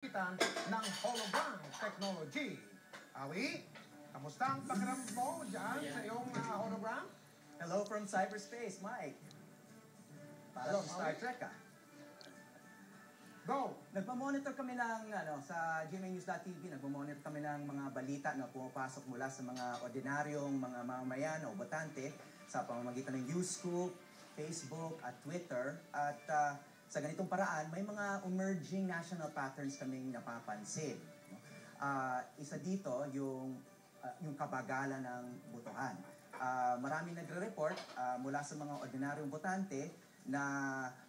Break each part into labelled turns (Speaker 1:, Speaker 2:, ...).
Speaker 1: ng hologram technology. Awi, kamusta ang pakiramdam mo dyan sa iyong hologram?
Speaker 2: Hello from cyberspace, Mike. Parang Star Trek, ah.
Speaker 1: Go!
Speaker 2: Nagpa-monitor kami ng, sa gmanews.tv, nagpa-monitor kami ng mga balita na pumapasok mula sa mga ordinaryong mga mamamayan o botante sa pamamagitan ng Newscoop, Facebook at Twitter. At sa ganitong paraan, may mga emerging national patterns kaming napapansin. Isa dito, yung kabagalan ng botohan. Maraming nagre-report mula sa mga ordinaryong botante na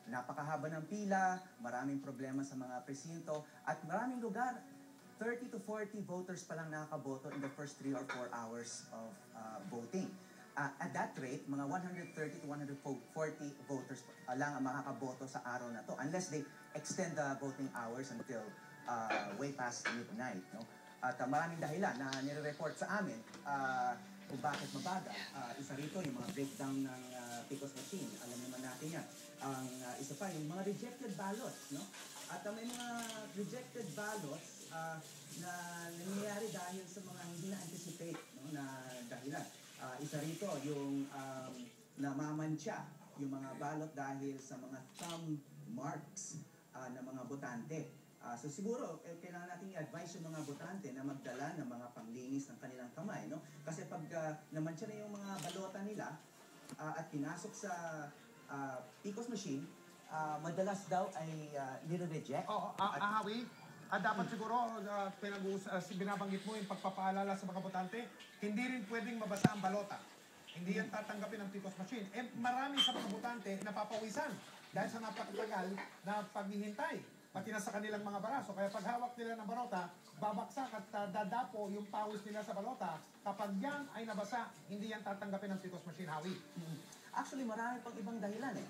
Speaker 2: napakahaba ng pila, maraming problema sa mga presinto, at maraming lugar, 30 to 40 voters pa lang nakakaboto in the first 3 or 4 hours of voting. At that rate, mga 130 to 140 voters lang ang makakaboto sa araw na to unless they extend the voting hours until way past midnight. No? At maraming dahilan na nire-report sa amin kung bakit mabagal. Isa rito yung mga breakdown ng PCOS machine. Alam naman natin yan. Ang isa pa yung mga rejected ballots. No? At may mga rejected ballots na nangyayari dahil sa mga hindi na-anticipate, no, na dahilan. Isa rito yung namamantya yung mga ballot dahil sa mga thumb marks ng mga botante. So siguro, kailangan natin i-advise yung mga botante na magdala ng mga panglinis ng kanilang kamay. No? Kasi pag namantya na yung mga balota nila at pinasok sa PCOS machine, madalas daw ay nire-reject.
Speaker 1: Ahawi, dapat siguro binabanggit mo yung pagpapaalala sa mga botante, hindi rin pwedeng mabasa ang balota. Hindi yan tatanggapin ng PCOS machine. Marami sa mga botante napapawisan dahil sa napakatagal na paghihintay. Pati na sa kanilang mga baraso. Kaya pag hawak nila ng balota, babaksak at dadapo yung pawis nila sa balota. Kapag yan ay nabasa, hindi yan tatanggapin ng PCOS machine, Hawi.
Speaker 2: Actually, marami pang ibang dahilan eh.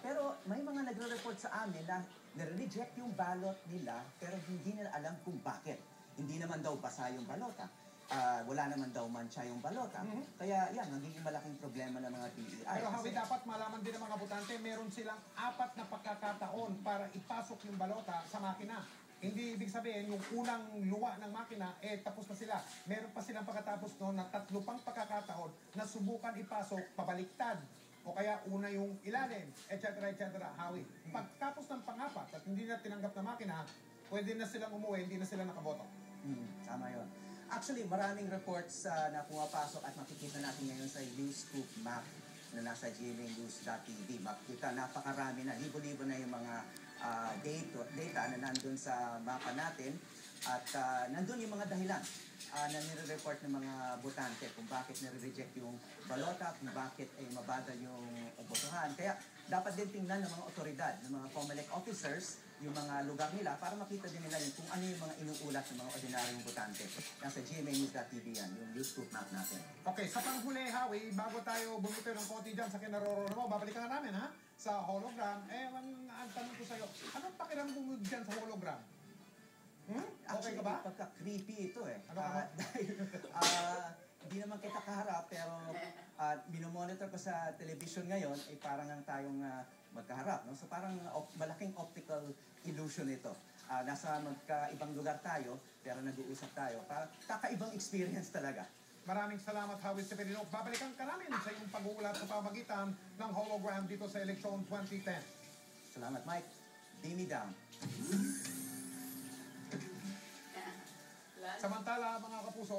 Speaker 2: Pero may mga nagre-report sa amin na nare-reject yung ballot nila pero hindi nila alam kung bakit. Hindi naman daw basa yung balota. Wala naman daw mantsa yung balota. Kaya yan, nagiging malaking problema ng mga DEI.
Speaker 1: Pero Hawi, dapat malaman din ng mga botante, meron silang 4 na pagkakataon para ipasok yung balota sa makina. Hindi ibig sabihin, yung unang luwa ng makina, tapos na sila. Meron pa silang pagkatapos noon na 3 pang pagkakataon na subukan ipasok pabaliktad. O kaya una yung ilalim, etc. Hawi. Pagkatapos ng pang-4 at hindi na tinanggap na makina, pwede na silang umuwi, hindi na sila nakaboto.
Speaker 2: Tama yun. Actually, maraming reports na pumapasok at makikita natin ngayon sa Newscoop map na nasa gmanews.tv. Makikita, napakarami na, libo-libo na yung mga data na nandun sa mapa natin. At nandun yung mga dahilan na nire-report ng mga botante kung bakit nire-reject yung balota, kung bakit mabagal yung botohan. Kaya dapat din tingnan ng mga otoridad, ng mga COMELEC officers, yung mga lugar nila para makita din nila kung ano yung mga inuulat ng mga ordinaryong botante. Nasa gmanews.tv yan, yung Newscoop map natin.
Speaker 1: Okay, sa panghuli, Hawi, bago tayo bumito ng konti dyan sa kinaroroonan mo, babalikan na namin, ha? Sa hologram, ang tanong ko sa'yo, anong pakiramdam mo dyan sa hologram? Okay ka ba?
Speaker 2: Pagka-creepy ito eh.
Speaker 1: Dahil,
Speaker 2: hindi naman kita kaharap, pero minomonitor ko sa television ngayon, parang tayong magkaharap. No? So parang malaking optical illusion ito. Nasa magkaibang lugar tayo, pero nag-uusap tayo. Kakaibang experience talaga.
Speaker 1: Maraming salamat, Hawi Severino. Babalikan ka namin sa iyong pag-uulat sa pamagitan ng hologram dito sa eleksyon 2010.
Speaker 2: Salamat, Mike. Beam me down.
Speaker 1: Samantala, mga kapuso,